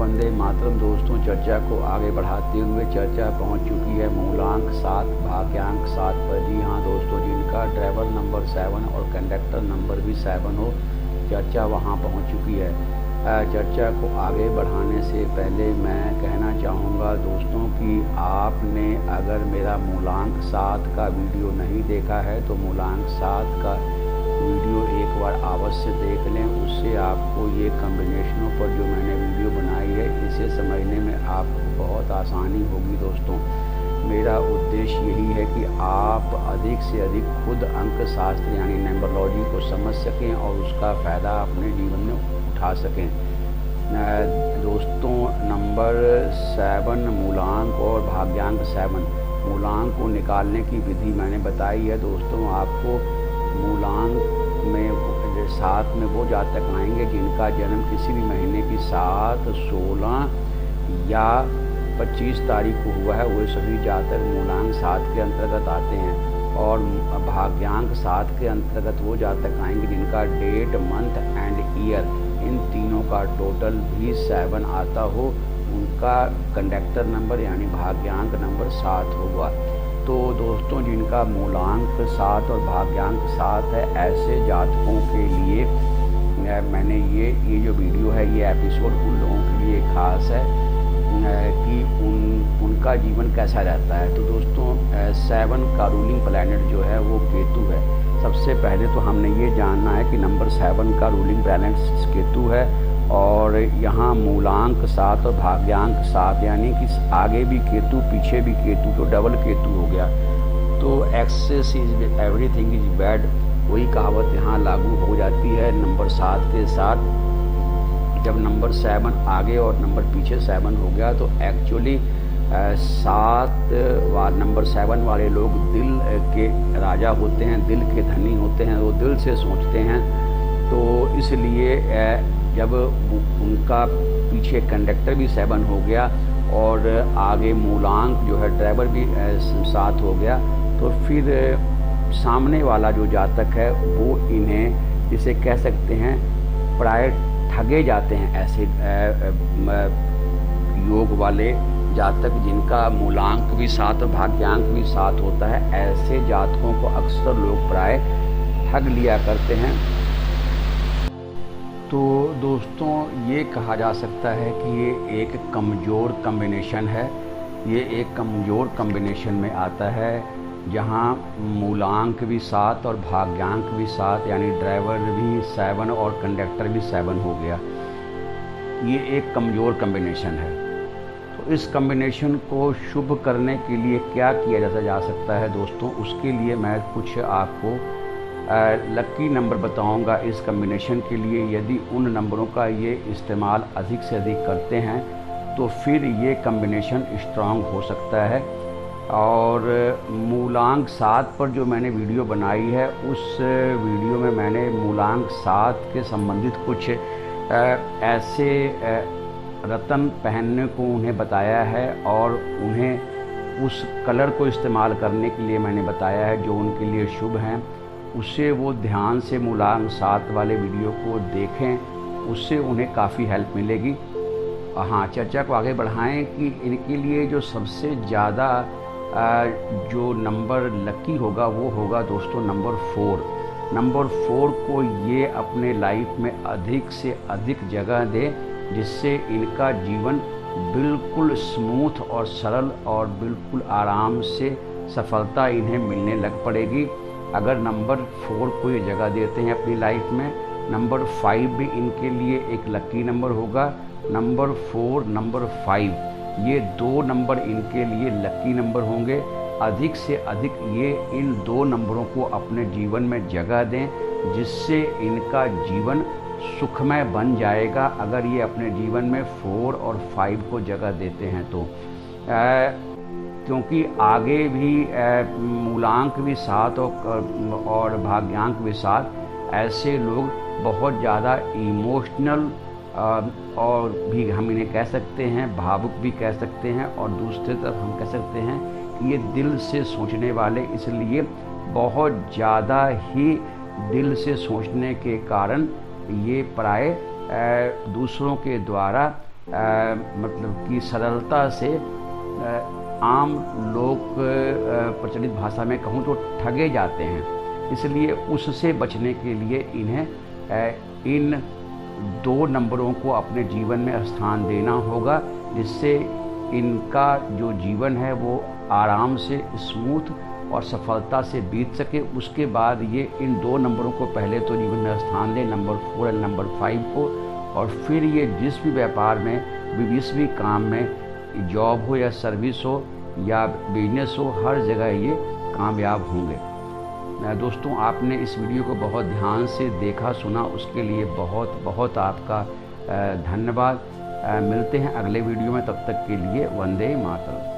वंदे मातरम। दोस्तों, चर्चा को आगे बढ़ाते हुए चर्चा पहुंच चुकी है मूलांक 7 भाग्यांक 7 पर। जी हाँ दोस्तों, जिनका ड्राइवर नंबर 7 और कंडक्टर नंबर भी 7 हो, चर्चा वहां पहुंच चुकी है। चर्चा को आगे बढ़ाने से पहले मैं कहना चाहूँगा दोस्तों कि आपने अगर मेरा मूलांक 7 का वीडियो नहीं देखा है तो मूलांक 7 का वीडियो एक बार अवश्य देख लें। उससे आपको ये कॉम्बिनेशनों पर जो मैंने वीडियो बनाई है इसे समझने में आपको बहुत आसानी होगी। दोस्तों, मेरा उद्देश्य यही है कि आप अधिक से अधिक खुद अंक शास्त्र यानी नंबरोलॉजी को समझ सकें और उसका फ़ायदा अपने जीवन में उठा सकें। दोस्तों, नंबर 7 मूलांक और भाग्यांक 7 मूलांक को निकालने की विधि मैंने बताई है। दोस्तों, आपको मूलांक में 7 में वो जातक आएंगे जिनका जन्म किसी भी महीने की 7, 16 या 25 तारीख को हुआ है, वो सभी जातक मूलांक 7 के अंतर्गत आते हैं। और भाग्यांक 7 के अंतर्गत वो जातक आएंगे जिनका डेट, मंथ एंड ईयर इन तीनों का टोटल भी 7 आता हो, उनका कंडक्टर नंबर यानी भाग्यांक नंबर 7 होगा। तो दोस्तों, जिनका मूलांक 7 और भाग्यांक 7 है, ऐसे जातकों के लिए मैंने ये जो वीडियो है, ये एपिसोड उन लोगों के लिए खास है कि उनका जीवन कैसा रहता है। तो दोस्तों, 7 का रूलिंग प्लैनेट जो है वो केतु है। सबसे पहले तो हमने ये जानना है कि नंबर 7 का रूलिंग प्लैनेट केतु है और यहाँ मूलांक 7 और भाग्यांक 7 यानी कि आगे भी केतु पीछे भी केतु, तो डबल केतु हो गया। तो excess is everything is bad, वही कहावत यहाँ लागू हो जाती है नंबर 7 के साथ। जब नंबर 7 आगे और नंबर पीछे 7 हो गया तो एक्चुअली 7 नंबर 7 वाले लोग दिल के राजा होते हैं, दिल के धनी होते हैं, वो दिल से सोचते हैं। तो इसलिए जब उनका पीछे कंडक्टर भी 7 हो गया और आगे मूलांक जो है ड्राइवर भी 7 हो गया, तो फिर सामने वाला जो जातक है वो इन्हें जिसे कह सकते हैं प्राय ठगे जाते हैं। ऐसे योग वाले जातक जिनका मूलांक भी 7 और भाग्यांक भी 7 होता है, ऐसे जातकों को अक्सर लोग प्राय ठग लिया करते हैं। तो दोस्तों, ये कहा जा सकता है कि ये एक कमज़ोर कॉम्बिनेशन है। ये एक कमज़ोर कॉम्बिनेशन में आता है जहाँ मूलांक भी 7 और भाग्यांक भी 7 यानी ड्राइवर भी 7 और कंडक्टर भी 7 हो गया। ये एक कमज़ोर कॉम्बिनेशन है। तो इस कॉम्बिनेशन को शुभ करने के लिए क्या किया जा सकता है दोस्तों, उसके लिए मैं कुछ आपको लकी नंबर बताऊंगा इस कॉम्बिनेशन के लिए। यदि उन नंबरों का ये इस्तेमाल अधिक से अधिक करते हैं तो फिर ये कॉम्बिनेशन स्ट्रांग हो सकता है। और मूलांक 7 पर जो मैंने वीडियो बनाई है, उस वीडियो में मैंने मूलांक 7 के संबंधित कुछ ऐसे रत्न पहनने को उन्हें बताया है और उन्हें उस कलर को इस्तेमाल करने के लिए मैंने बताया है जो उनके लिए शुभ हैं। उससे वो ध्यान से मूलांक 7 वाले वीडियो को देखें, उससे उन्हें काफ़ी हेल्प मिलेगी। हाँ, चर्चा को आगे बढ़ाएं कि इनके लिए जो सबसे ज़्यादा जो नंबर लकी होगा वो होगा दोस्तों नंबर 4। नंबर 4 को ये अपने लाइफ में अधिक से अधिक जगह दें, जिससे इनका जीवन बिल्कुल स्मूथ और सरल और बिल्कुल आराम से सफलता इन्हें मिलने लग पड़ेगी। अगर नंबर 4 को ये जगह देते हैं अपनी लाइफ में, नंबर 5 भी इनके लिए एक लकी नंबर होगा। नंबर 4, नंबर 5 ये 2 नंबर इनके लिए लकी नंबर होंगे। अधिक से अधिक ये इन 2 नंबरों को अपने जीवन में जगह दें, जिससे इनका जीवन सुखमय बन जाएगा अगर ये अपने जीवन में 4 और 5 को जगह देते हैं तो। क्योंकि आगे भी मूलांक भी 7 और भाग्यांक भी 7, ऐसे लोग बहुत ज़्यादा इमोशनल और भी हम इन्हें कह सकते हैं, भावुक भी कह सकते हैं, और दूसरी तरफ हम कह सकते हैं कि ये दिल से सोचने वाले, इसलिए बहुत ज़्यादा ही दिल से सोचने के कारण ये प्राय दूसरों के द्वारा मतलब कि सरलता से आम लोग प्रचलित भाषा में कहूँ तो ठगे जाते हैं। इसलिए उससे बचने के लिए इन्हें इन 2 नंबरों को अपने जीवन में स्थान देना होगा, जिससे इनका जो जीवन है वो आराम से, स्मूथ और सफलता से बीत सके। उसके बाद ये इन 2 नंबरों को पहले तो जीवन में स्थान दें, नंबर 4 और नंबर 5 को, और फिर ये जिस भी व्यापार में, जिस भी काम में, जॉब हो या सर्विस हो या बिजनेस हो, हर जगह ये कामयाब होंगे। दोस्तों, आपने इस वीडियो को बहुत ध्यान से देखा सुना, उसके लिए बहुत बहुत आपका धन्यवाद। मिलते हैं अगले वीडियो में, तब तक के लिए वंदे मातरम।